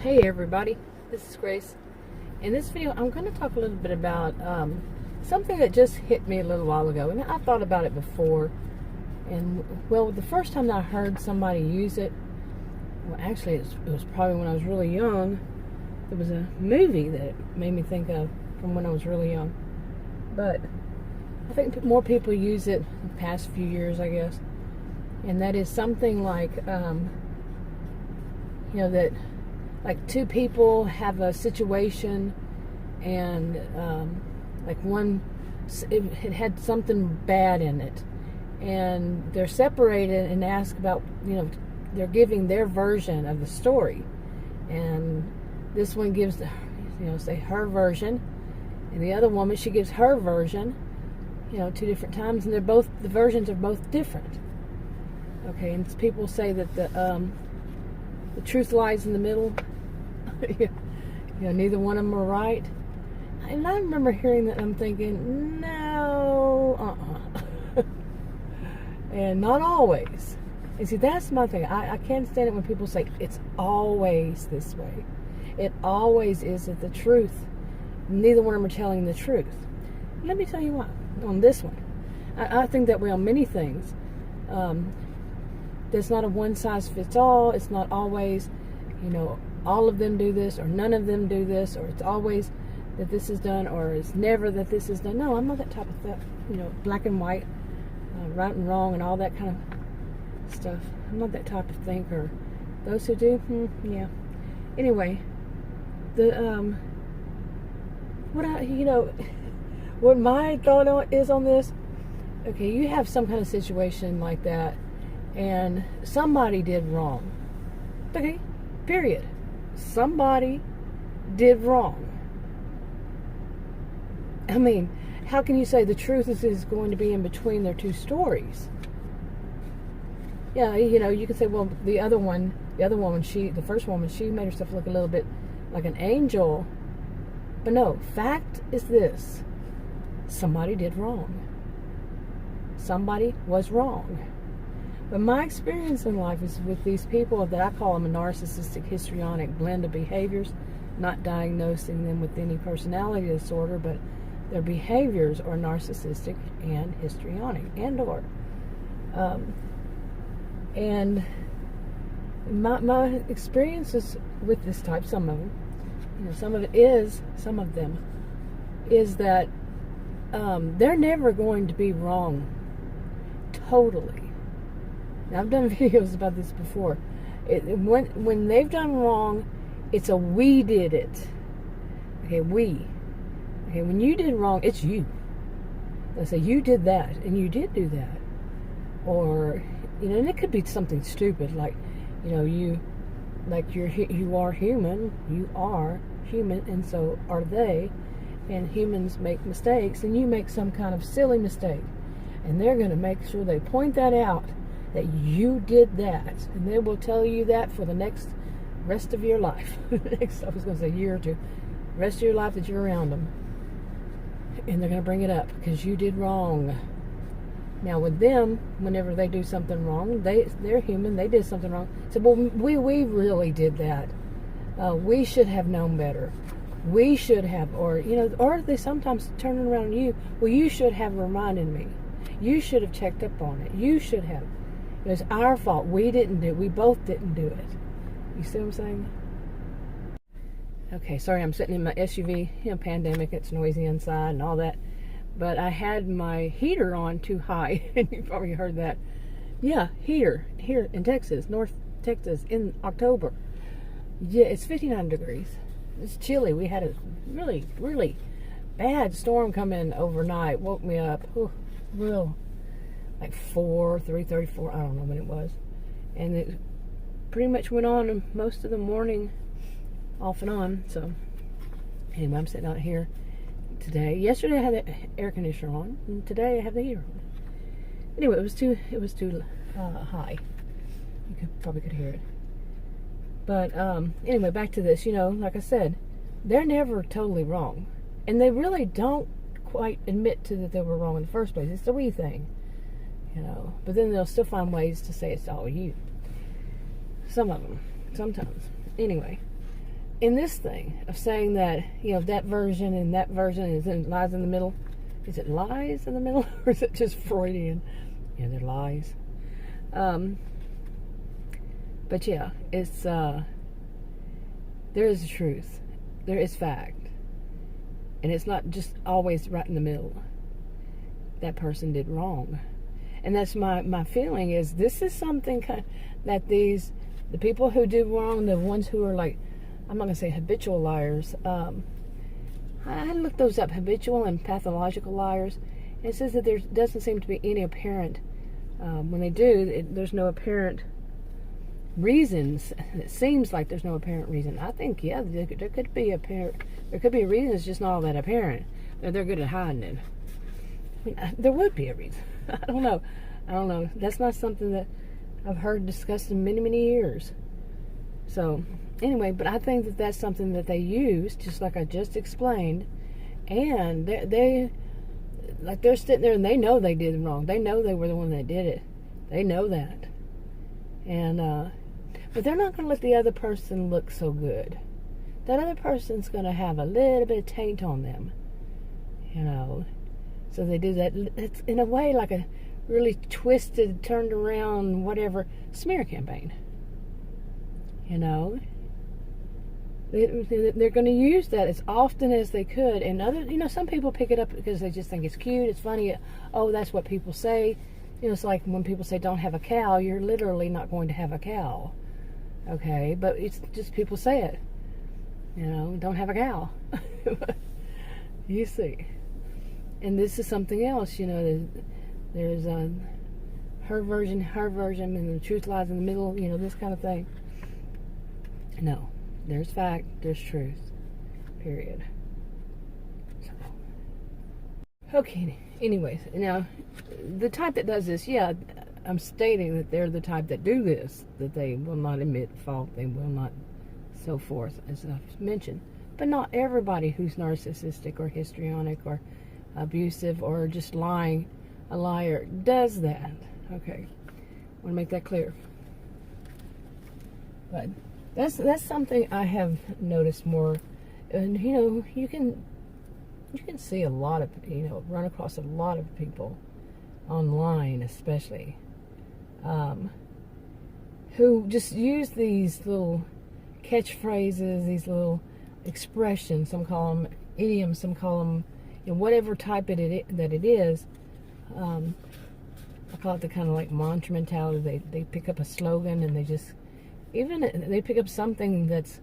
Hey everybody, this is Grace. In this video, I'm going to talk a little bit about something that just hit me a little while ago, and I've thought about it before. And well, the first time that I heard somebody use it, well, actually, it was probably when I was really young. There was a movie that it made me think of from when I was really young. But I think more people use it in the past few years, I guess. And that is something like, that like two people have a situation and like one, it had something bad in it, and they're separated and ask about, they're giving their version of the story, and this one gives, say her version, and the other woman, she gives her version, two different times, and the versions are both different. Okay, and people say that the truth lies in the middle. Neither one of them are right. And I remember hearing that, and I'm thinking, no, and not always. And see, that's my thing. I can't stand it when people say it's always this way. It always isn't the truth. Neither one of them are telling the truth. Let me tell you what. On this one, I think that way on many things. There's not a one size fits all. It's not always, all of them do this, or none of them do this, or it's always that this is done, or it's never that this is done. No, I'm not that type of stuff. Black and white, right and wrong, and all that kind of stuff. I'm not that type of thinker. Those who do, yeah. Anyway, what my thought is on this. Okay, you have some kind of situation like that, and somebody did wrong. Okay, period. Somebody did wrong. I mean, how can you say the truth is going to be in between their two stories? Yeah, you can say, well, the woman, the first woman, she made herself look a little bit like an angel. But no, fact is this. Somebody did wrong. Somebody was wrong. But my experience in life is with these people that I call them a narcissistic histrionic blend of behaviors, not diagnosing them with any personality disorder, but their behaviors are narcissistic and histrionic, and my experiences with this type, some of them, some of them is that they're never going to be wrong totally. Now, I've done videos about this before. When they've done wrong, it's a we did it. Okay, we. Okay, when you did wrong, it's you. They say you did that, and you did do that. Or, and it could be something stupid like, you are human, and so are they, and humans make mistakes, and you make some kind of silly mistake, and they're going to make sure they point that out, that you did that, and they will tell you that for the rest of your life. I was going to say year or two, rest of your life that you're around them, and they're going to bring it up because you did wrong. Now with them, whenever they do something wrong, they're human. They did something wrong. So, well, we really did that. We should have known better. We should have, or they sometimes turn around on you. Well, you should have reminded me. You should have checked up on it. You should have. It was our fault. We both didn't do it. You see what I'm saying? Okay, sorry, I'm sitting in my SUV. Pandemic, it's noisy inside and all that. But I had my heater on too high, and you probably heard that. Yeah, here in Texas, North Texas, in October. Yeah, it's 59 degrees. It's chilly. We had a really, really bad storm come in overnight. Woke me up. Real, like 3:34. I don't know when it was. And it pretty much went on most of the morning, off and on. So, anyway, I'm sitting out here today. Yesterday I had the air conditioner on, and today I have the heater on. Anyway, it was too high. You probably could hear it. But anyway, back to this. Like I said, they're never totally wrong, and they really don't quite admit to that they were wrong in the first place. It's the we thing, But then they'll still find ways to say it's all you. Some of them, sometimes. Anyway, in this thing of saying that, that version and that version lies in the middle. Is it lies in the middle, or is it just Freudian? Yeah, they're lies. But yeah, it's there is a truth, there is fact, and it's not just always right in the middle. That person did wrong, and that's my feeling is this is something that the people who do wrong, the ones who are like, I'm not gonna say habitual liars. I looked those up, habitual and pathological liars. And it says that there doesn't seem to be any apparent, when they do, there's no apparent reasons. It seems like there's no apparent reason. I think, yeah, there could be a reason. It's just not all that apparent. They're good at hiding it. I mean, there would be a reason. I don't know. That's not something that I've heard discussed in many, many years. So, anyway, but I think that that's something that they use, just like I just explained, and they're sitting there and they know they did wrong. They know they were the one that did it. They know that. And, but they're not going to let the other person look so good. That other person's going to have a little bit of taint on them, So they do that. It's in a way like a really twisted, turned around, whatever, smear campaign. They're going to use that as often as they could, and some people pick it up because they just think it's cute, it's funny. Oh, that's what people say. It's like when people say don't have a cow, you're literally not going to have a cow. Okay, but it's just people say it. Don't have a cow. You see. And this is something else. There's her version, and the truth lies in the middle. This kind of thing. No, there's fact, there's truth, period. So, okay, anyways, now, the type that does this, yeah, I'm stating that they're the type that do this, that they will not admit fault, they will not, so forth, as I've mentioned. But not everybody who's narcissistic or histrionic or abusive or just a liar, does that. Okay, I want to make that clear. But that's something I have noticed more, and you can see a lot of run across a lot of people online, especially, who just use these little catchphrases, these little expressions. Some call them idioms, some call them whatever type that it is. I call it the kind of like mantra mentality. They pick up a slogan and they pick up something that's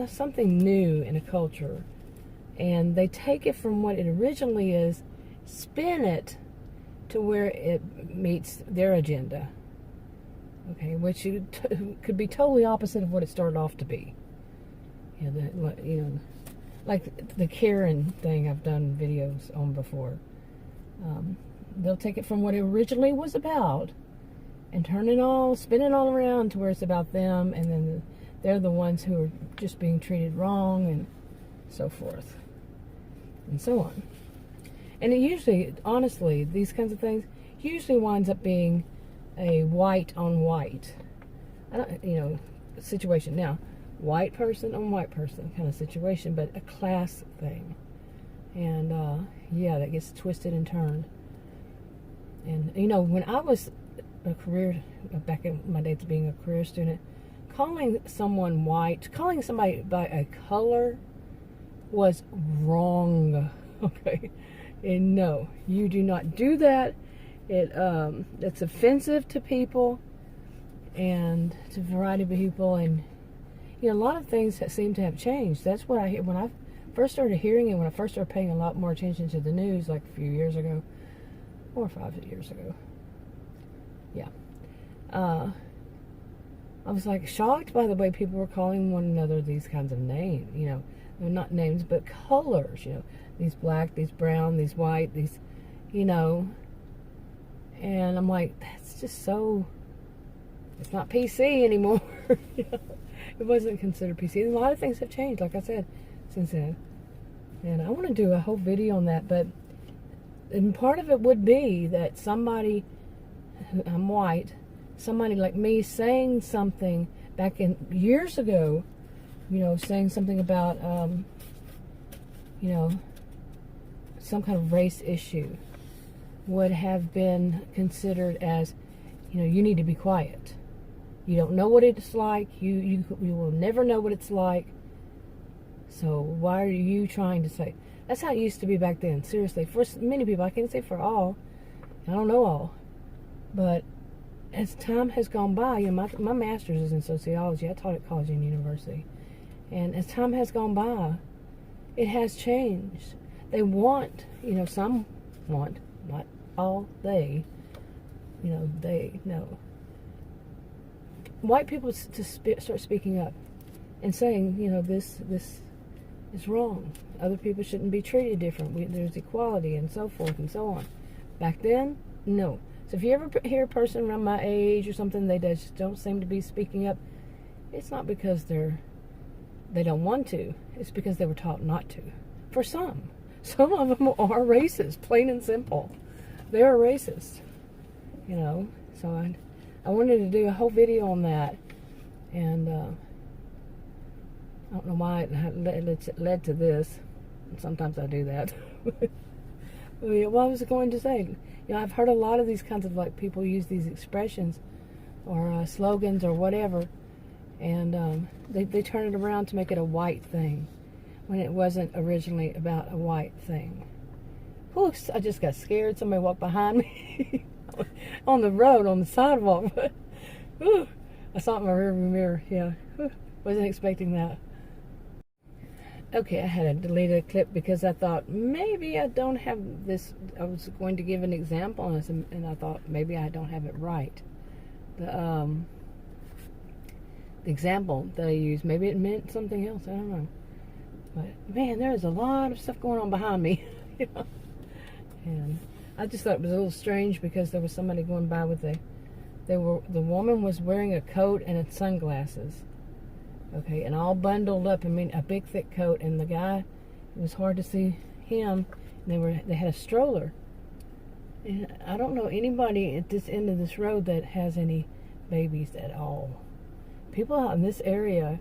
something new in a culture, and they take it from what it originally is, spin it to where it meets their agenda. Okay, which could be totally opposite of what it started off to be. Like the Karen thing I've done videos on before. They'll take it from what it originally was about and spin it all around to where it's about them, and then they're the ones who are just being treated wrong, and so forth, and so on. And it usually, honestly, these kinds of things usually winds up being a white on white, situation. Now, white person on white person kind of situation, but a class thing. And, that gets twisted and turned. And, when I was back in my days being a career student, calling someone white, calling somebody by a color was wrong. Okay? And no, you do not do that. It's offensive to people and to a variety of people, and a lot of things that seem to have changed. That's what I hear when I first started hearing it, when I first started paying a lot more attention to the news, like a few years ago, 4 or 5 years ago. Yeah. I was like shocked by the way people were calling one another these kinds of names, not names, but colors, these black, these brown, these white, these, and I'm like, that's just so, it's not PC anymore. It wasn't considered PC. And a lot of things have changed, like I said, since then. And I want to do a whole video on that, and part of it would be that I'm white, somebody like me saying something back in years ago, saying something about, some kind of race issue would have been considered as, you need to be quiet. You don't know what it's like. You will never know what it's like. So why are you trying to say? That's how it used to be back then. Seriously, for many people, I can't say for all. I don't know all, but as time has gone by, my master's is in sociology. I taught at college and university, and as time has gone by, it has changed. They want, some want, not all. They know. White people to start speaking up and saying, this is wrong. Other people shouldn't be treated different. There's equality and so forth and so on. Back then, no. So if you ever hear a person around my age or something, they just don't seem to be speaking up, it's not because they don't want to. It's because they were taught not to. For some. Some of them are racist, plain and simple. They are racist. So I wanted to do a whole video on that. And I don't know why it led to this. Sometimes I do that. What was I going to say? I've heard a lot of these kinds of people use these expressions or slogans or whatever, and they turn it around to make it a white thing when it wasn't originally about a white thing. Whew, I just got scared. Somebody walked behind me on the road, on the sidewalk. Whew, I saw it in my rearview mirror. Yeah, whew, wasn't expecting that. Okay, I had to delete a clip because I thought maybe I don't have this. I was going to give an example on this, and I thought maybe I don't have it right. The example that I used, maybe it meant something else. I don't know. But man, there's a lot of stuff going on behind me, And I just thought it was a little strange because there was somebody going by with the woman was wearing a coat and sunglasses. Okay, and all bundled up. A big thick coat, and the guy, it was hard to see him. They had a stroller. And I don't know anybody at this end of this road that has any babies at all. People out in this area,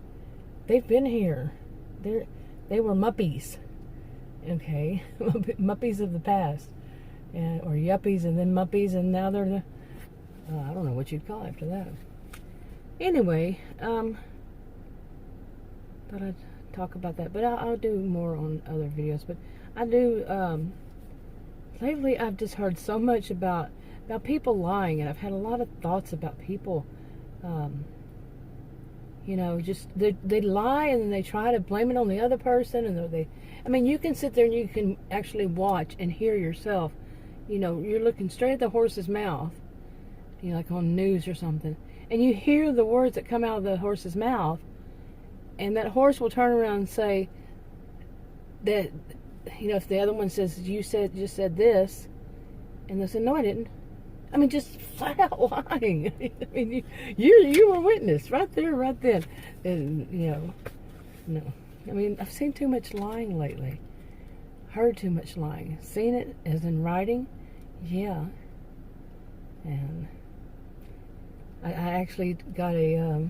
they've been here. They were muppies. Okay, muppies of the past, or yuppies, and then muppies, and now they're the I don't know what you'd call after that. Anyway, thought I'd talk about that, but I'll do more on other videos. But I do, lately I've just heard so much about people lying, and I've had a lot of thoughts about people, just they lie and then they try to blame it on the other person, and you can sit there and you can actually watch and hear yourself. You're looking straight at the horse's mouth, like on news or something, and you hear the words that come out of the horse's mouth. And that horse will turn around and say that, if the other one says, you just said this, and they'll say, no, I didn't. Just flat out lying. You were witness right there, right then. And, no. I've seen too much lying lately. Heard too much lying. Seen it as in writing, yeah. And I actually got I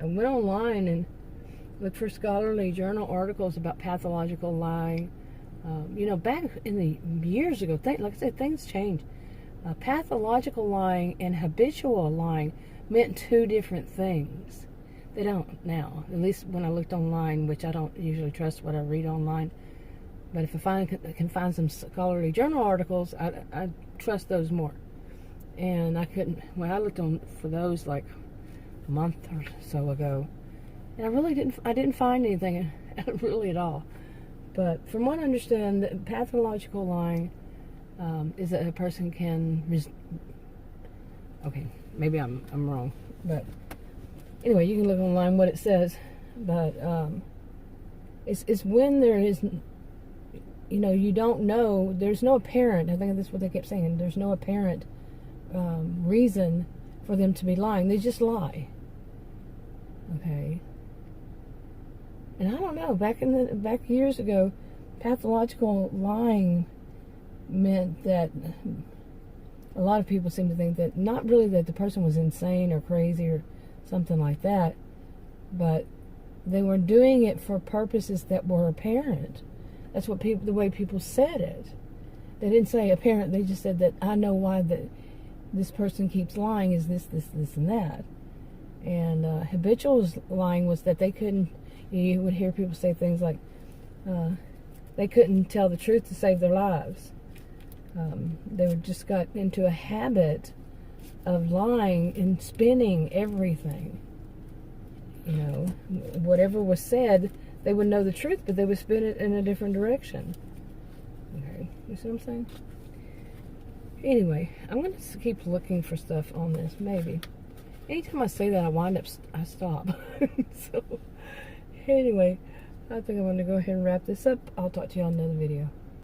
went online and look for scholarly journal articles about pathological lying. Back in the years ago, like I said, things change. Pathological lying and habitual lying meant two different things. They don't now, at least when I looked online, which I don't usually trust what I read online. But if I can find some scholarly journal articles, I trust those more. And I couldn't, when I looked for those like a month or so ago, and I didn't find anything really at all. But from what I understand, pathological lying is that a person can okay, maybe I'm wrong, but anyway, you can look online what it says. But it's when there is, you don't know, there's no apparent, I think that's what they kept saying, there's no apparent reason for them to be lying. They just lie. Okay. And I don't know, back years ago, pathological lying meant that a lot of people seem to think that, not really that the person was insane or crazy or something like that, but they were doing it for purposes that were apparent. That's what the way people said it. They didn't say apparent. They just said that I know why this person keeps lying is this, and that. And habitual lying was that they couldn't. You would hear people say things like they couldn't tell the truth to save their lives. They just got into a habit of lying and spinning everything. You know, whatever was said, they would know the truth, but they would spin it in a different direction. Okay, you see what I'm saying? Anyway, I'm going to keep looking for stuff on this, maybe. Anytime I say that, I stop. So, anyway, I think I'm going to go ahead and wrap this up. I'll talk to you on another video.